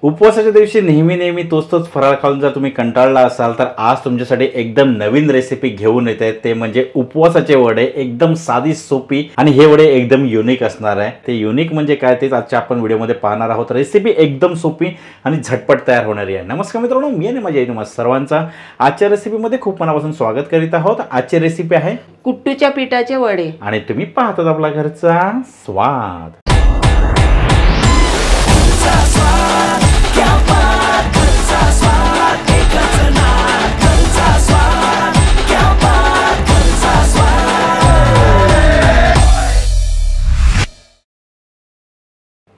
उपवासाच्या दिवशी नेहमी तोच फराळ खाऊन जर तुम्ही कंटाळला असाल तर आज तुमच्यासाठी एकदम नवीन रेसिपी घेऊन येत आहे। ते म्हणजे उपवासाचे वडे, एकदम साधी सोपी आणि हे वडे एकदम युनिक असणार आहे। ते युनिक म्हणजे काय तेच आजच्या आपण व्हिडिओमध्ये पाहणार आहोत। रेसिपी एकदम सोपी आणि झटपट तयार होणारी आहे। नमस्कार मित्रांनो, मी आणि माझ्या तुम्हा सर्वांचा आजच्या रेसिपीमध्ये खूप मनापासून स्वागत करीत आहोत। आजची रेसिपी आहे कुट्टूच्या पिठाचे वडे आणि तुम्ही पाहतात आपला घरचा स्वाद।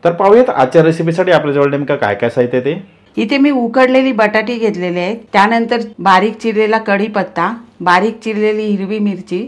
तर पाहूयात आजच्या रेसिपीसाठी आपल्याजवळ नेमकं काय काय साहित्य ते। इथे मी उकडलेली बटाटी घेतलेली आहे, त्यानंतर बारीक चिरलेला कढीपत्ता, बारीक चिरलेली हिरवी मिरची,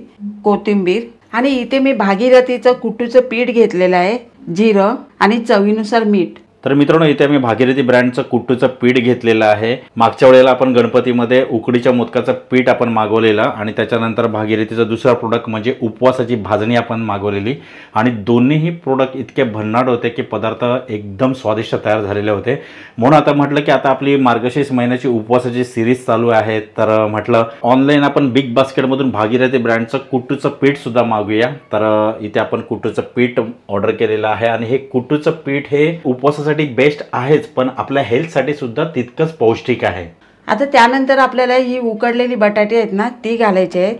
कोथिंबीर आणि इथे मी भागीरथीचं कुट्टूचं पीठ घेतलेलं आहे, जिरं आणि चवीनुसार मीठ। तर मित्रांनो, इथे मी भागीरथी ब्रँडचं कुट्टूचं पीठ घेतलेलं आहे। मागच्या वेळेला आपण गणपतीमध्ये उकडीच्या मोदकाचं पीठ आपण मागवलेलं आणि त्याच्यानंतर भागीरथीचं दुसरा प्रोडक्ट म्हणजे उपवासाची भाजणी आपण मागवलेली आणि दोन्हीही प्रोडक्ट इतके भन्नाट होते की पदार्थ एकदम स्वादिष्ट तयार झालेले होते। म्हणून आता म्हटलं की आता आपली मार्गशीर्ष महिन्याची उपवासाची सिरीज चालू आहे, तर म्हटलं ऑनलाईन आपण बिग बास्केटमधून भागीरथी ब्रँडचं कुट्टूचं पीठ सुद्धा मागूया। तर इथे आपण कुट्टूचं पीठ ऑर्डर केलेलं आहे आणि हे कुट्टूचं पीठ हे उपवासासाठी बेस्ट आहेच, पण आपल्या हेल्थसाठी सुद्धा तितकंच पौष्टिक आहे। आता त्यानंतर आपल्याला ही उकडलेली बटाटे आहेत ना ती घालायची आहेत।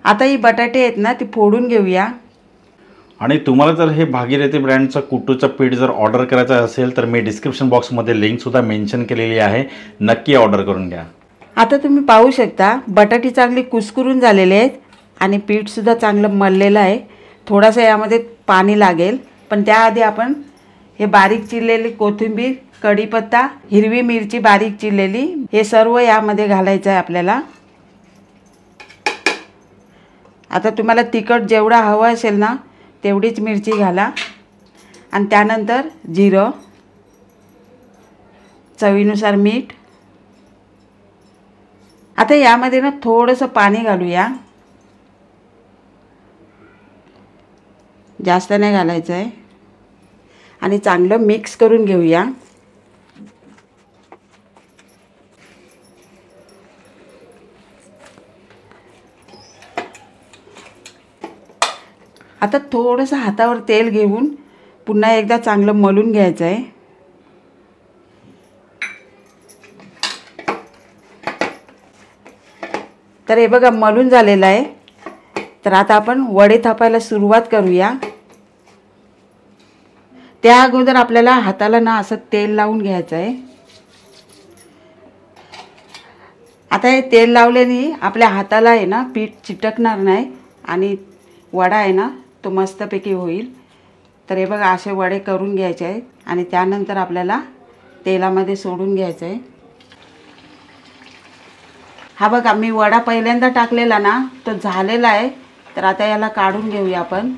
आता ही बटाटे आहेत ना ती फोडून घेऊया। आणि तुम्हाला जर हे भागीरथी ब्रँडचं कुट्टूचं पीठ जर ऑर्डर करायचं असेल तर मी डिस्क्रिप्शन बॉक्समध्ये लिंक सुद्धा मेन्शन केलेली आहे, नक्की ऑर्डर करून घ्या। आता तुम्ही पाहू शकता बटाटी चांगली कुस्करून झालेले आहेत आणि पीठ सुद्धा चांगलं मळलेलं आहे। थोडासा यामध्ये पाणी लागेल, पण त्याआधी आपण हे बारीक चिरलेली कोथिंबीर, कढीपत्ता, हिरवी मिरची बारीक चिरलेली हे सर्व यामध्ये घालायचं आहे आपल्याला। आता तुम्हाला तिखट जेवढा हवं असेल ना तेवढीच मिरची घाला आणि त्यानंतर जिरं, चवीनुसार मीठ। आता यामध्ये ना थोडंसं पाणी घालूया, जास्त नाही घालायचं आहे आणि चांगलं मिक्स करून घेऊया। आता थोडंसं हातावर तेल घेऊन पुन्हा एकदा चांगलं मळून घ्यायचं आहे। तर हे बघा मळून झालेलं आहे। तर आता आपण वडे थापायला सुरुवात करूया। त्या अगोदर आपल्याला हाताला ना असं तेल लावून घ्यायचं आहे। आता हे तेल लावल्याने आपल्या हाताला आहे ना पीठ चिटकणार नाही आणि वडा आहे ना तो मस्तपैकी होईल। तर हे बघा असे वडे करून घ्यायचे आहेत आणि त्यानंतर आपल्याला तेलामध्ये सोडून घ्यायचं आहे। हा बघा मी वडा पहिल्यांदा टाकलेला ना तो झालेला आहे। तर आता याला काढून घेऊया आपण।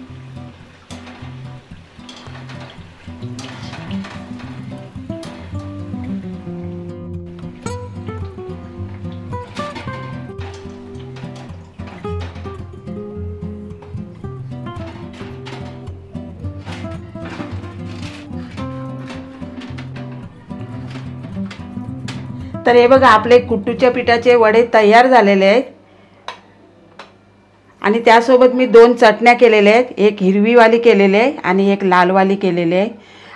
तर हे बघा आपले कुट्टूच्या पिठाचे वडे तयार झालेले आहेत आणि त्यासोबत मी दोन चटण्या केलेल्या आहेत, एक हिरवीवाली केलेली आहे आणि एक लालवाली केलेली आहे।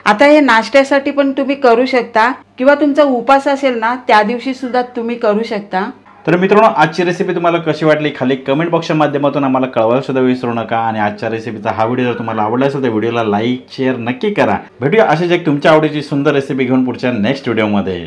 आता हे नाश्त्यासाठी पण तुम्ही करू शकता किंवा तुमचा उपवास असेल ना त्या दिवशी सुद्धा तुम्ही करू शकता। तर मित्रांनो, आजची रेसिपी तुम्हाला कशी वाटली खाली कमेंट बॉक्सच्या माध्यमातून आम्हाला कळवायला सुद्धा विसरू नका आणि आजच्या रेसिपीचा हा व्हिडिओ जर तुम्हाला आवडला असेल तर व्हिडिओला लाईक शेअर नक्की करा। भेटूया अशाच एक तुमच्या आवडीची सुंदर रेसिपी घेऊन पुढच्या नेक्स्ट व्हिडिओमध्ये।